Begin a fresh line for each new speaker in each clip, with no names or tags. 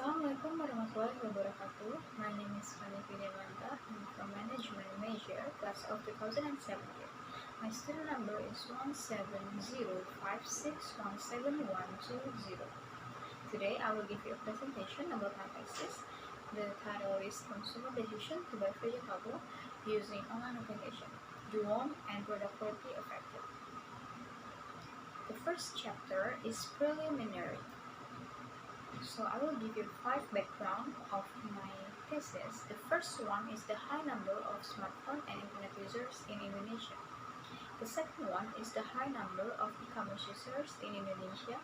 Assalamualaikum warahmatullahi wabarakatuh. My name is Vanya Vydiamanta. I'm from Management Major, class of 2017. My student number is 17056171120. Today I will give you a presentation about analysis. The title is Consumer Decision to buy vegetable using online application. Duom and product quality affected. The first chapter is preliminary. So I will give you 5 background of my thesis. The first one is the high number of smartphone and internet users in Indonesia. The second one is the high number of e-commerce users in Indonesia.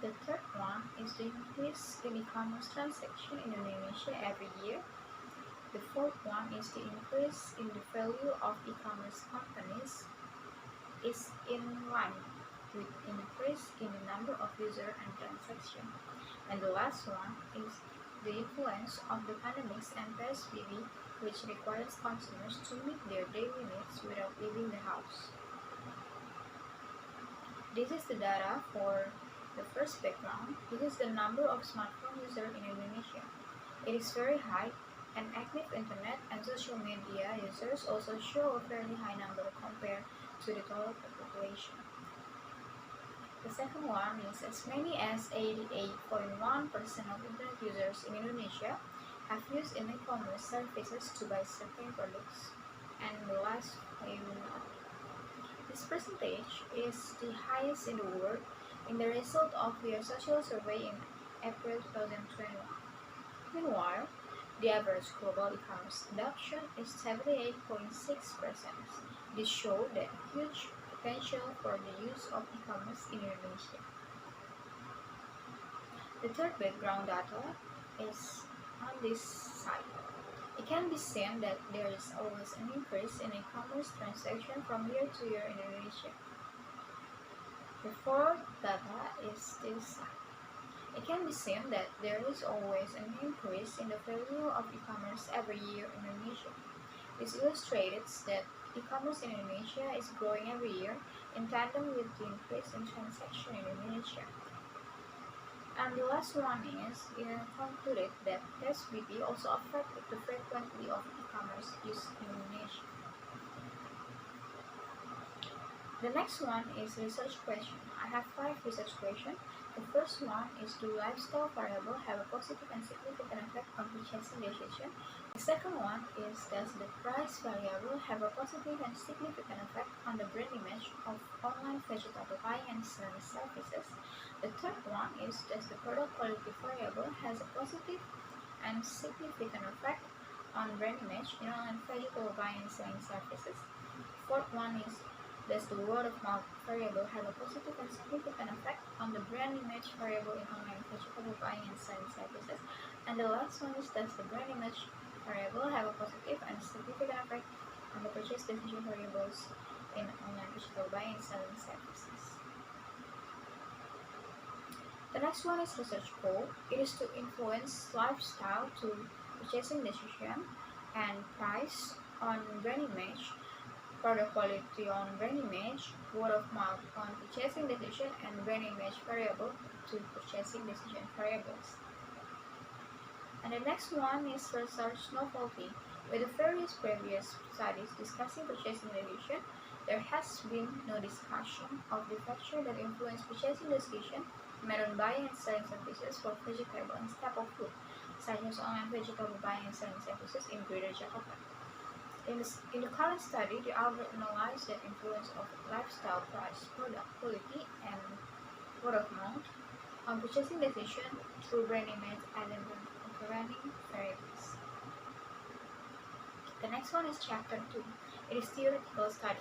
The third one is the increase in e-commerce transaction in Indonesia every year. The fourth one is the increase in the value of e-commerce companies is in line with increase in the number of user and transaction. And the last one is the influence of the pandemics and PSBB, which requires consumers to meet their daily needs without leaving the house. This is the data for the first background. This is the number of smartphone users in Indonesia. It is very high, and active internet and social media users also show a fairly high number compared to the total population. The second one is as many as 88.1% of internet users in Indonesia have used e-commerce services to buy certain products. And the last this percentage is the highest in the world in the result of their social survey in April 2021. Meanwhile, the average global e-commerce adoption is 78.6%. This shows that huge potential for the use of e-commerce in Indonesia. The third background data is on this side. It can be seen that there is always an increase in e-commerce transaction from year to year in Indonesia. The fourth data is this side. It can be seen that there is always an increase in the value of e-commerce every year in Indonesia. This illustrates that e-commerce in Indonesia is growing every year in tandem with the increase in transaction in Indonesia. And the last one is, it concluded that PSBB also affected the frequency of e-commerce use in Indonesia. The next one is research question. I have 5 research questions. The first one is, do lifestyle variable have a positive and significant effect on purchasing decision? The second one is, does the price variable have a positive and significant effect on the brand image of online vegetable buying and selling services? The third one is, does the product quality variable has a positive and significant effect on brand image in online vegetable buying and selling services? The fourth one is, does the word of mouth variable have a positive and significant effect on the brand image variable in online vegetable buying and selling services? And the last one is, does the brand image variable have a positive and significant effect on the purchase decision variables in online vegetable buying and selling services? The next one is research goal. It is to influence lifestyle to purchasing decision and price on brand image, product quality on brand image, word of mouth on purchasing decision, and brand image variable to purchasing decision variables. And the next one is research novelty. With the various previous studies discussing purchasing decision, there has been no discussion of the factor that influence purchasing decision made on buying and selling services for vegetable and staple food, such as online vegetable buying and selling services in Greater Jakarta. In the current study, the author analyzed the influence of lifestyle, price, product quality, and word of mouth on purchasing decision through brand image and intervening variables. The next one is chapter 2. It is theoretical study.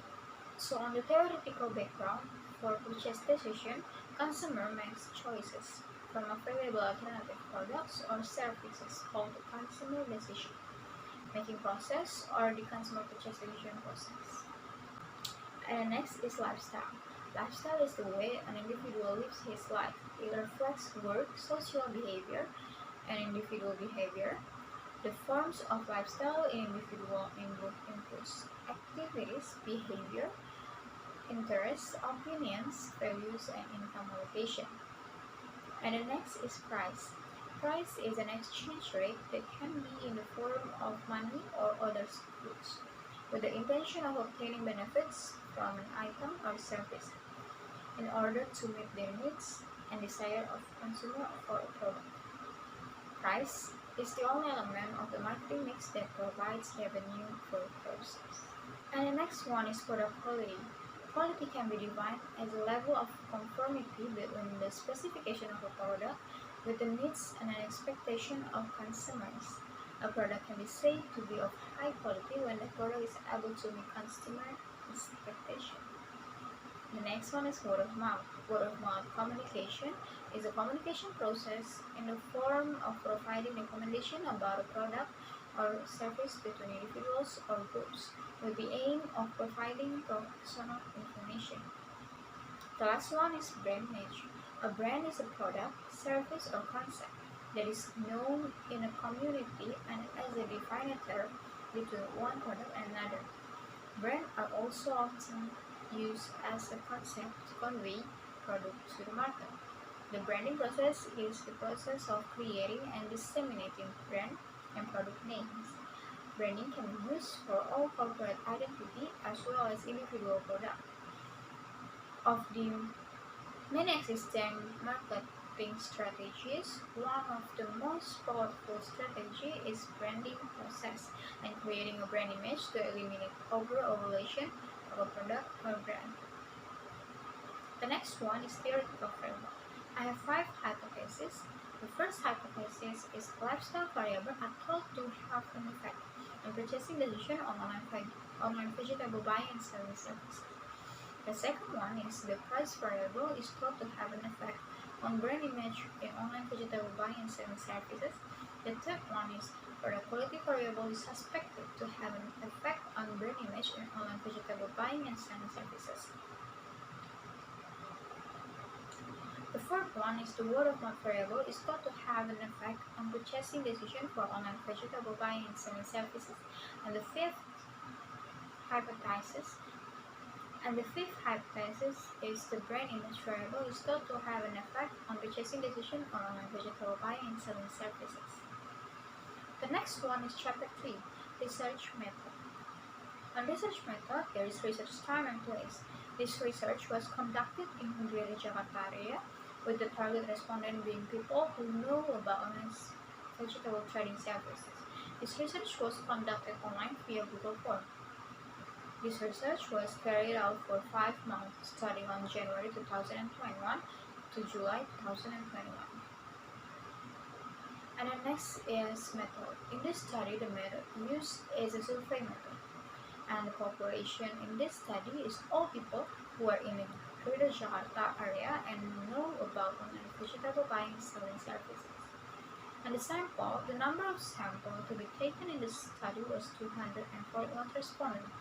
So on the theoretical background for purchase decision, consumer makes choices from available alternative products or services called the consumer decision making process or the consumer purchase decision process. And the next is lifestyle. Lifestyle is the way an individual lives his life. It reflects work, social behavior, and individual behavior. The forms of lifestyle in individual includes activities, behavior, interests, opinions, values, and income allocation. And the next is price. Price is an exchange rate that can be in the form of money or other goods, with the intention of obtaining benefits from an item or service in order to meet their needs and desire of consumer for a product. Price is the only element of the marketing mix that provides revenue for purchase. And the next one is product quality. Quality can be defined as a level of conformity between the specification of a product with the needs and an expectation of consumers. A product can be said to be of high quality when the product is able to meet consumer expectations. The next one is word of mouth. Word of mouth communication is a communication process in the form of providing recommendation about a product or service between individuals or groups with the aim of providing personal information. The last one is brand image. A brand is a product, service, or concept that is known in a community and as a definitor between one product and another. Brands are also often used as a concept to convey products to the market. The branding process is the process of creating and disseminating brand and product names. Branding can be used for all corporate identity as well as individual product. Of the many existing marketing strategies, one of the most powerful strategy is branding process and creating a brand image to eliminate over-evaluation of a product or brand. The next one is theoretical framework. I have 5 hypotheses. The first hypothesis is lifestyle variable are thought to have an effect on purchasing decision on online vegetable buying and selling services. The second one is the price variable is thought to have an effect on brand image in online vegetable buying and selling services. The third one is product quality variable is suspected to have an effect on brand image in online vegetable buying and selling services. The fourth one is the word of mouth variable is thought to have an effect on purchasing decision for online vegetable buying and selling services. And the fifth hypothesis is the brand image variable is thought to have an effect on purchasing decision for online vegetable buying and selling services. The next one is chapter 3, research method. On research method, there is research time and place. This research was conducted in Greater Jakarta area, with the target respondent being people who know about online vegetable trading services. This research was conducted online via Google Form. This research was carried out for 5 months, starting on January 2021 to July 2021. And the next is method. In this study, the method used is a survey method. And the population in this study is all people who are in the Greater Jakarta area and know about online vegetable buying and selling services. And the number of samples to be taken in this study was 241 respondents.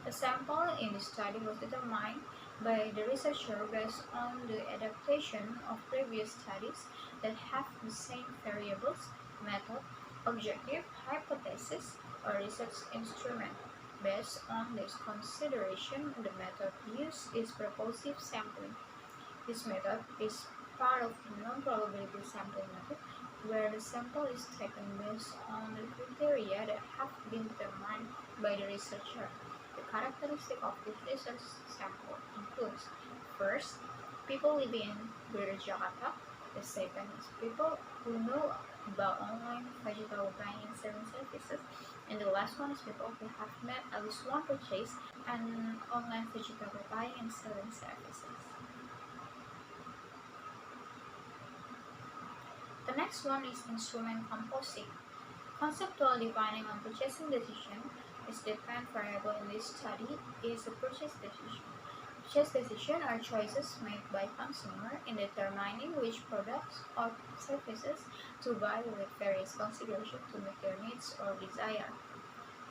The sample in this study was determined by the researcher based on the adaptation of previous studies that have the same variables, method, objective, hypothesis, or research instrument. Based on this consideration, the method used is purposive sampling. This method is part of the non-probability sampling method, where the sample is taken based on the criteria that have been determined by the researcher. The characteristic of this research sample includes: first, people living in Greater Jakarta. The second is people who know about online vegetable buying and selling services. And the last one is people who have made at least one purchase and online vegetable buying and selling services. The next one is instrument composing. Conceptual defining on purchasing decision is the dependent variable in this study is the purchase decision. Purchase decisions are choices made by consumer in determining which products or services to buy with various considerations to meet their needs or desire.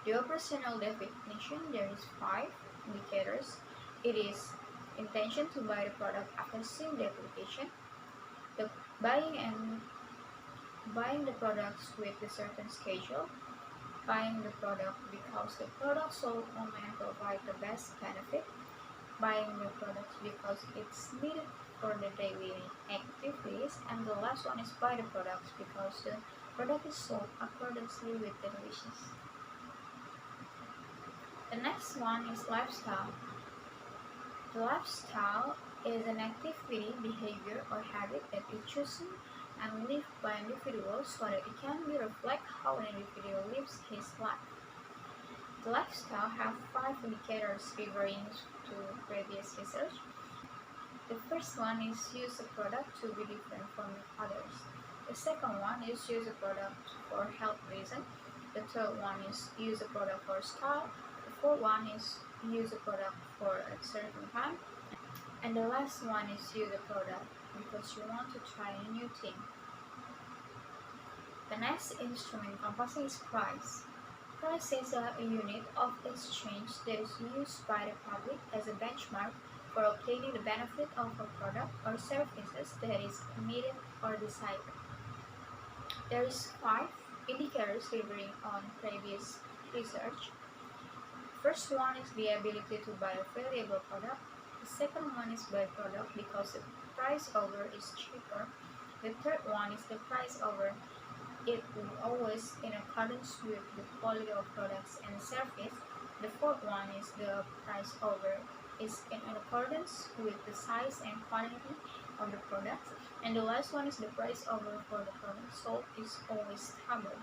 The operational definition, there is 5 indicators. It is intention to buy the product after seeing the application, the buying the products with a certain schedule, buying the product because the product sold online provide the best benefit, buying the products because it's needed for the daily activities, and the last one is buy the products because the product is sold accordingly with the wishes. The next one is lifestyle. The lifestyle is an activity, behavior, or habit that is chosen and lived by individuals so that it can be reflect how an individual lives his life. The lifestyle have 5 indicators referring to previous research. The first one is use a product to be different from others. The second one is use a product for health reason. The third one is use a product for style. The fourth one is use a product for a certain time. And the last one is use a product because you want to try a new thing. The next instrument comparison is price. Price is a unit of exchange that is used by the public as a benchmark for obtaining the benefit of a product or services that is needed or desired. There is 5 indicators relying on previous research. First one is the ability to buy a valuable product. The second one is buy product because the price over is cheaper. The third one is the price over it will always in accordance with the quality of products and service. The fourth one is the price over is in accordance with the size and quantity of the products. And the last one is the price over for the product sold is always stable.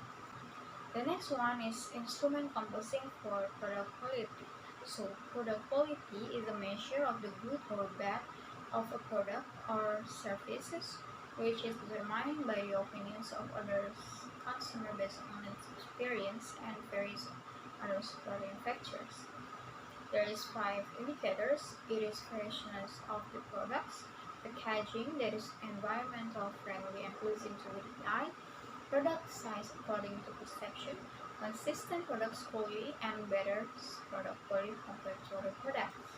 The next one is instrument composing for product quality. So product quality is a measure of the good or bad of a product or services, which is determined by the opinions of other consumers based on its experience and various other manufacturers. There is 5 indicators. It is freshness of the products, packaging that is environmental friendly and pleasing to the eye, product size according to perception, consistent product quality, and better product quality compared to other products.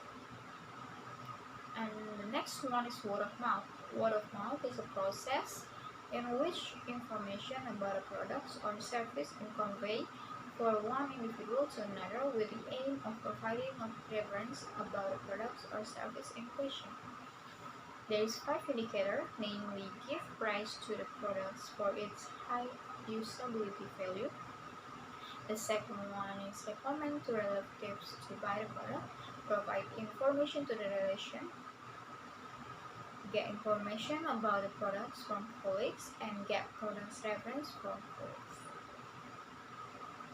And the next one is word of mouth. Word of mouth is a process in which information about a product or service is conveyed for one individual to another with the aim of providing a reference about the product or service in question. There is 5 indicators, namely give price to the products for its high usability value. The second one is recommend to relatives to buy the product, provide information to the relation, get information about the products from colleagues, and get products reference from colleagues.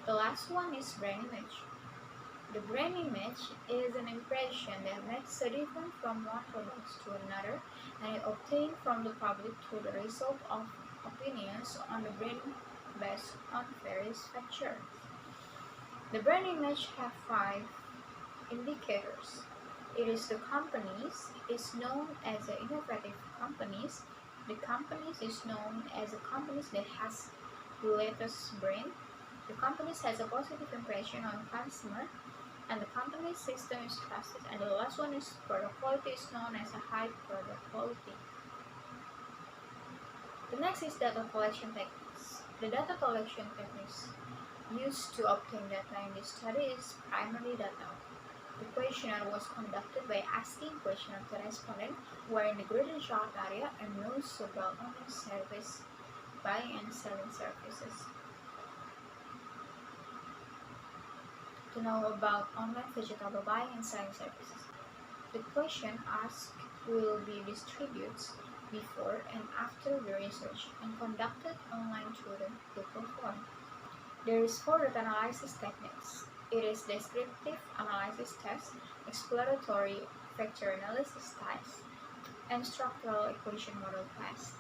The last one is brand image. The brand image is an impression that makes a difference from one product to another, and is obtained from the public through the result of opinions on the brand based on various factors. The brand image have 5 indicators. It is the companies is known as the innovative companies. The companies is known as a companies that has the latest brand. The companies has a positive impression on consumer, and the company's system is trusted. And the last one is product quality is known as a high product quality. The next is data collection techniques. The data collection techniques used to obtain data in this study is primary data. The questionnaire was conducted by asking questions to respondents who are in the Greater Charlotte area and knows about online service buying and selling services. To know about online vegetable buying and selling services, the question asked will be distributed before and after the research and conducted online through the Google form. There is 4 data analysis techniques. It is descriptive analysis test, exploratory factor analysis test, and structural equation model test.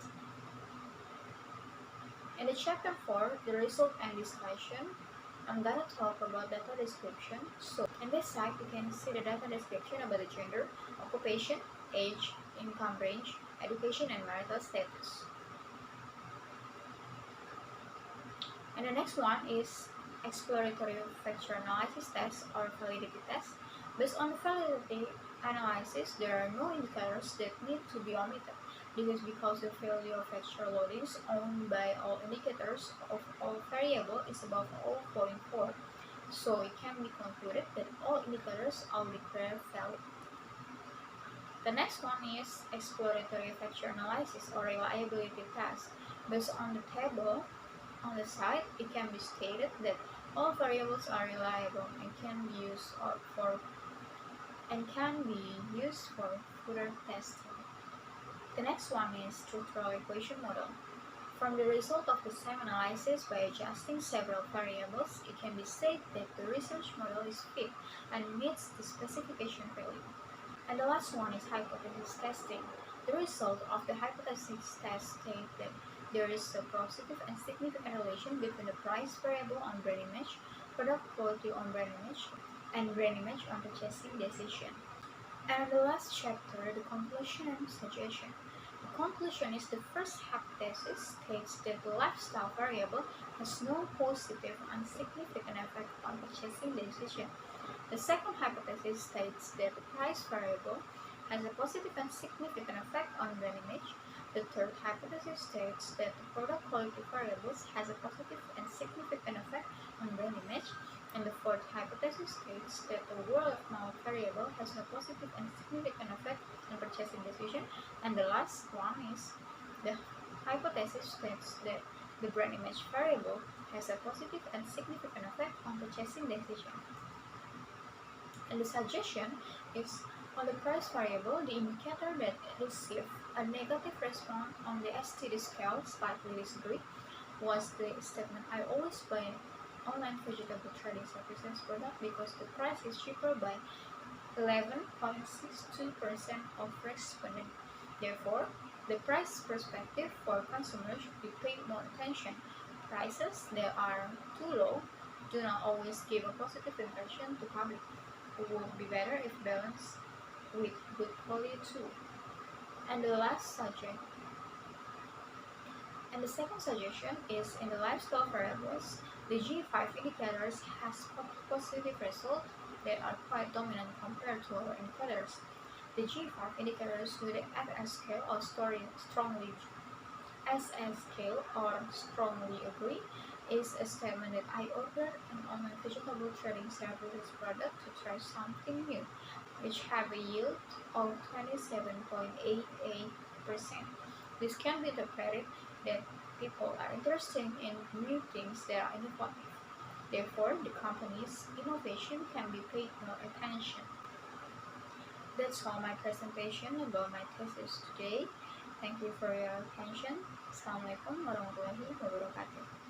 In the chapter 4, the result and discussion, I'm gonna talk about data description. So in this side, you can see the data description about the gender, occupation, age, income range, education, and marital status. And the next one is exploratory factor analysis test or validity test. Based on validity analysis, there are no indicators that need to be omitted. This is because the value of factor loadings owned by all indicators of all variables is above 0.4. So it can be concluded that all indicators are declared valid. The next one is exploratory factor analysis or reliability test. Based on the table on the side, it can be stated that all variables are reliable and can be used for further testing. The next one is structural equation model. From the result of the same analysis by adjusting several variables, it can be said that the research model is fit and meets the specification value. And the last one is hypothesis testing. The result of the hypothesis test states that there is a positive and significant relation between the price variable on brand image, product quality on brand image, and brand image on purchasing decision. And the last chapter, the conclusion and suggestion. The conclusion is the first hypothesis states that the lifestyle variable has no positive and significant effect on purchasing decision. The second hypothesis states that the price variable has a positive and significant effect on brand image. The third hypothesis states that the product quality variables has a positive and significant effect on brand image. And the fourth hypothesis states that the word of mouth variable has a positive and significant effect on purchasing decision. And the last one is the hypothesis states that the brand image variable has a positive and significant effect on purchasing decision. And the suggestion is on the price variable, the indicator that received a negative response on the STD scale slightly disagreed was the statement, I always buy online vegetable trading services product because the price is cheaper by 11.62% of respondents. Therefore, the price perspective for consumers should be paid more attention. Prices that are too low do not always give a positive impression to public. It would be better if balanced with good quality too. And the second suggestion is in the lifestyle variables, the G5 indicators has positive results that are quite dominant compared to our indicators. The G5 indicators with the SS scale or strongly agree is a statement that I ordered an online vegetable trading services product to try something new, which have a yield of 27.88%. This can be interpreted that people are interested in new things that are innovative. Therefore, the company's innovation can be paid more attention. That's all my presentation about my thesis today. Thank you for your attention. Assalamualaikum warahmatullahi wabarakatuh.